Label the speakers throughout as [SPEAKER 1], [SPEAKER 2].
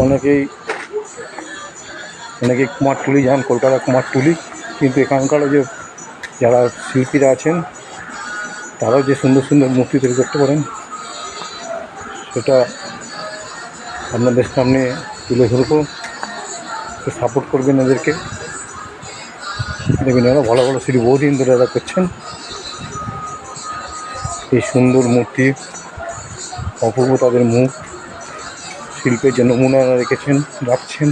[SPEAKER 1] অনেকেই কুমারটুলি যান, কলকাতা কুমারটুলি, কিন্তু এখানকার যে যারা শিল্পীরা আছেন তারাও যে সুন্দর সুন্দর মূর্তি তৈরি করতে পারেন সেটা আপনাদের সামনে তুলে ধরবো। সাপোর্ট করবেন এদেরকে। দেখবেন এরা ভালো ভালো শিল্পী বহুদিন ধরে এরা করছেন। এই সুন্দর মূর্তি, অপূর্ব তাদের মুখ, শিল্পের যে নমুনা রেখেছেন, রাখছেন।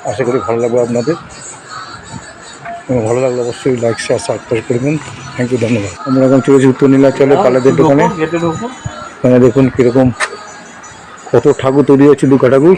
[SPEAKER 1] আশা করি ভালো লাগবে আপনাদের। ভালো লাগলে অবশ্যই লাইক শেয়ার সাবস্ক্রাইব করবেন। থ্যাংক ইউ, ধন্যবাদ। আমরা এখন চলেছি উত্তর নীলাচলে পালেদের দোকানে। এখানে দেখুন কীরকম কত ঠাকুর তৈরি হচ্ছে, দুর্গা ঠাকুর।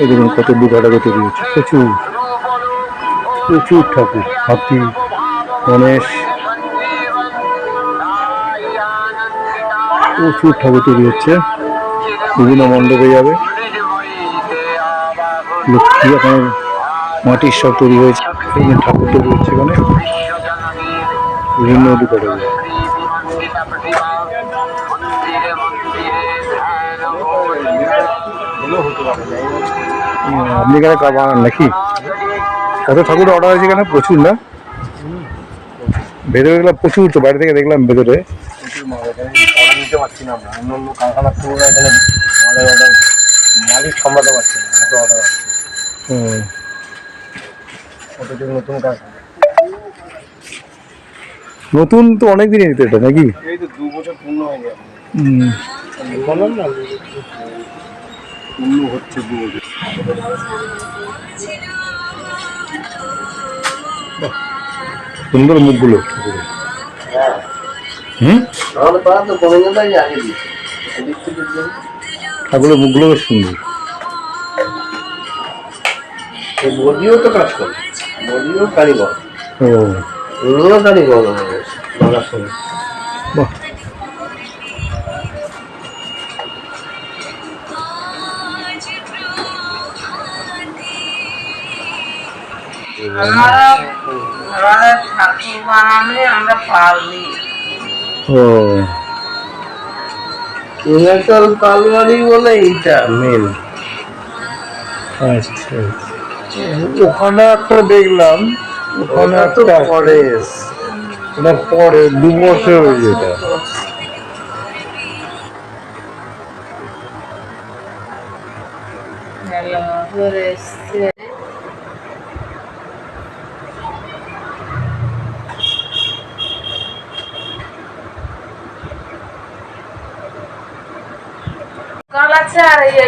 [SPEAKER 1] এই দেখুন কত দুর্গা ঠাকুর তৈরি হচ্ছে, প্রচুর প্রচুর ঠাকুর, হাতি, গণেশ, প্রচুর ঠাকুর তৈরি হচ্ছে। বিভিন্ন মণ্ডপে যাবে। লক্ষ্মী এখন মাটির সব তৈরি হয়েছে, ঠাকুর তৈরি হচ্ছে এখানে বিভিন্ন দুর্গা ঠাকুর। আপনি এখানে বানান নাকি? কত ঠাকুর অর্ডার হয়েছে এখানে? প্রচুর না? ভেতরে দেখলাম প্রচুর, তো বাইরে থেকে দেখলাম ভেতরে নিতে পারছি না আমরা, অন্য অন্য কারখানার তুলনায় এখানে মালের অর্ডার মালিক সামলাতে পারছি না, এত অর্ডার আসছে। অথচ নতুন কারখানা, নতুন তো অনেক দিনই নিতে এটা নাকি? এই তো 2 বছর পূর্ণ হয়ে গেছে। বললাম না পূর্ণ হচ্ছে 2 বছর। সুন্দর মুখগুলো ঠাকুরের মুখগুলো বেশ সুন্দর। বডিও তো কাজ করে, বডিও কারিগর, কারিগর বাহ।
[SPEAKER 2] ঠাকুর বানালে আমরা পারবি। কালবাড়ি বলে এইটা মেন।
[SPEAKER 1] আচ্ছা,
[SPEAKER 2] ওখানে একটা দেখলাম, ওখানে একটা পরে
[SPEAKER 1] 2 বছর হয়েছে এটা।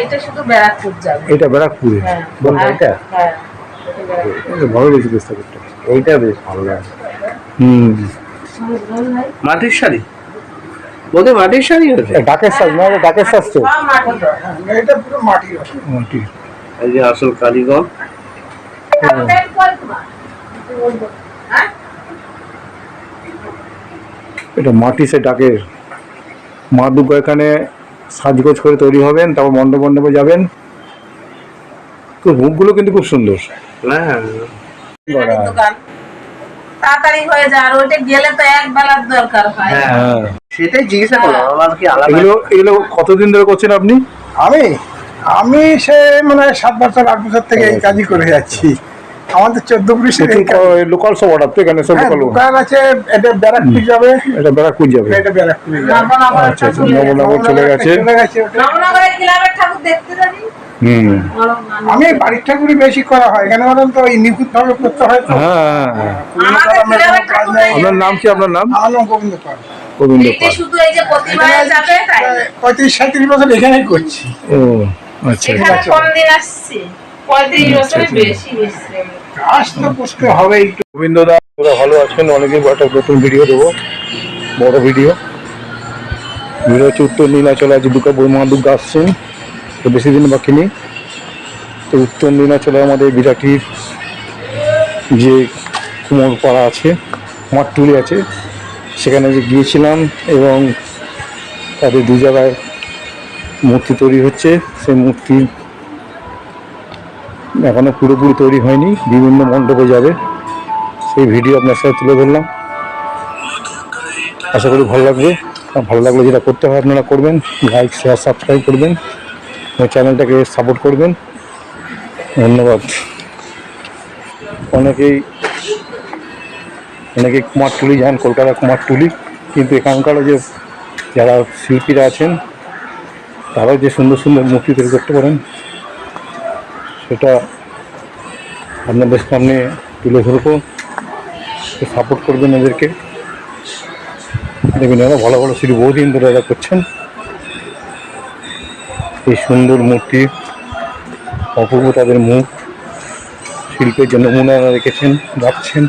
[SPEAKER 2] এটা শুধু ব্যারাকপুর যাবে।
[SPEAKER 1] এটা ব্যারাকপুরে বলতে এটা?
[SPEAKER 2] হ্যাঁ,
[SPEAKER 1] ভালো লেগেছে চেষ্টা করতে।
[SPEAKER 2] এইটা বেশ ভালো লাগে। মাটির শাড়ি, ওদের মাটির শাড়ি হচ্ছে
[SPEAKER 1] ডাকের সাজ না? ডাকের সাজ তো
[SPEAKER 2] এটা পুরো মাটির।
[SPEAKER 1] মাটি।
[SPEAKER 2] এই যে আসল কারিগর।
[SPEAKER 1] এটা মাটি, সে ডাকের মা দুর্গা এখানে সাজগোজ করে তৈরি হবেন, তারপর মণ্ডপে যাবেন। তো মুখগুলো কিন্তু খুব সুন্দর।
[SPEAKER 2] হ্যাঁ,
[SPEAKER 3] তাড়াতাড়ি হয়ে যায়, আর ওইটা গেলে তো এক বেলার দরকার হয়।
[SPEAKER 1] হ্যাঁ,
[SPEAKER 2] সেটাই জিজ্ঞাসা করলাম আমার কি আলাদা।
[SPEAKER 1] এগুলো কতদিন ধরে করছেন আপনি?
[SPEAKER 4] আমি সে মানে 7 বছর 8 বছর থেকে এই কাজই করে যাচ্ছি। আমাদের 14 পুলিশের
[SPEAKER 1] লোকাল সব অর্ডার তো এখানে সব লোকাল
[SPEAKER 4] দোকান আছে। এটা ব্যারাকপুর যাবে,
[SPEAKER 1] এটা ব্যারাকপুর যাবে।
[SPEAKER 4] এটা ব্যারাকপুর যাবে।
[SPEAKER 1] আচ্ছা আচ্ছা, নবনগর চলে গেছে।
[SPEAKER 3] নবনগরে ক্লাবের ঠাকুর দেখতে যাবি।
[SPEAKER 4] আমি বাড়ির ঠাকুরই বেশি করা হয়, কেন বলেন তো এই নিখুঁত ভাবে করতে হয় তো।
[SPEAKER 1] হ্যাঁ, আপনার নাম কি? আপনার নাম?
[SPEAKER 4] আমার নাম গোবিন্দ পাল।
[SPEAKER 1] গোবিন্দ পাল।
[SPEAKER 3] শুধু এই যে প্রতিবারে যাবে তাই
[SPEAKER 4] 35-37 বছর এখানেই করছি।
[SPEAKER 1] ও আচ্ছা,
[SPEAKER 3] এখানে কোন দিন আসছে? 35 বছরের বেশি হয়েছে।
[SPEAKER 4] কাজ তো করতে হবে একটু।
[SPEAKER 1] গোবিন্দ দা, ভালো আছেন? অনেকদিন একটা নতুন ভিডিও দেবো, বড় ভিডিও হচ্ছে উত্তর নীলাচলে। আজ মা দুর্গা আসছেন, তো বেশি দিন বাকি নেই। তো উত্তর নীলাচলে আমাদের বিরাটির যে কুমোরপাড়া আছে, কুমারটুলি আছে, সেখানে যে গিয়েছিলাম এবং তাদের দু জায়গায় মূর্তি তৈরি হচ্ছে। সেই মূর্তি এখনো পুরোপুরি তৈরি হয়নি, বিভিন্ন মণ্ডপে যাবে, সেই ভিডিও আপনার সাথে তুলে ধরলাম। আশা করি ভালো লাগবে। আর ভালো লাগলে যেটা করতে হয় আপনারা করবেন, লাইক শেয়ার সাবস্ক্রাইব করবেন এবং চ্যানেলটাকে সাপোর্ট করবেন। ধন্যবাদ। অনেকেই কুমারটুলি যান, কলকাতা কুমারটুলি, কিন্তু এখানকারও যে যারা শিল্পীরা আছেন তারাও যে সুন্দর সুন্দর মূর্তি তৈরি করতে পারেন সেটা আপনাদের সামনে তুলে ধরবো। সাপোর্ট করবেন এদেরকে। দেখুন এরা ভালো ভালো শুধু বহুদিন ধরে এরা করছেন। এই সুন্দর মূর্তি, অপূর্ব তাদের মুখ, শিল্পের যে নমুনা রেখেছেন, রাখছেন।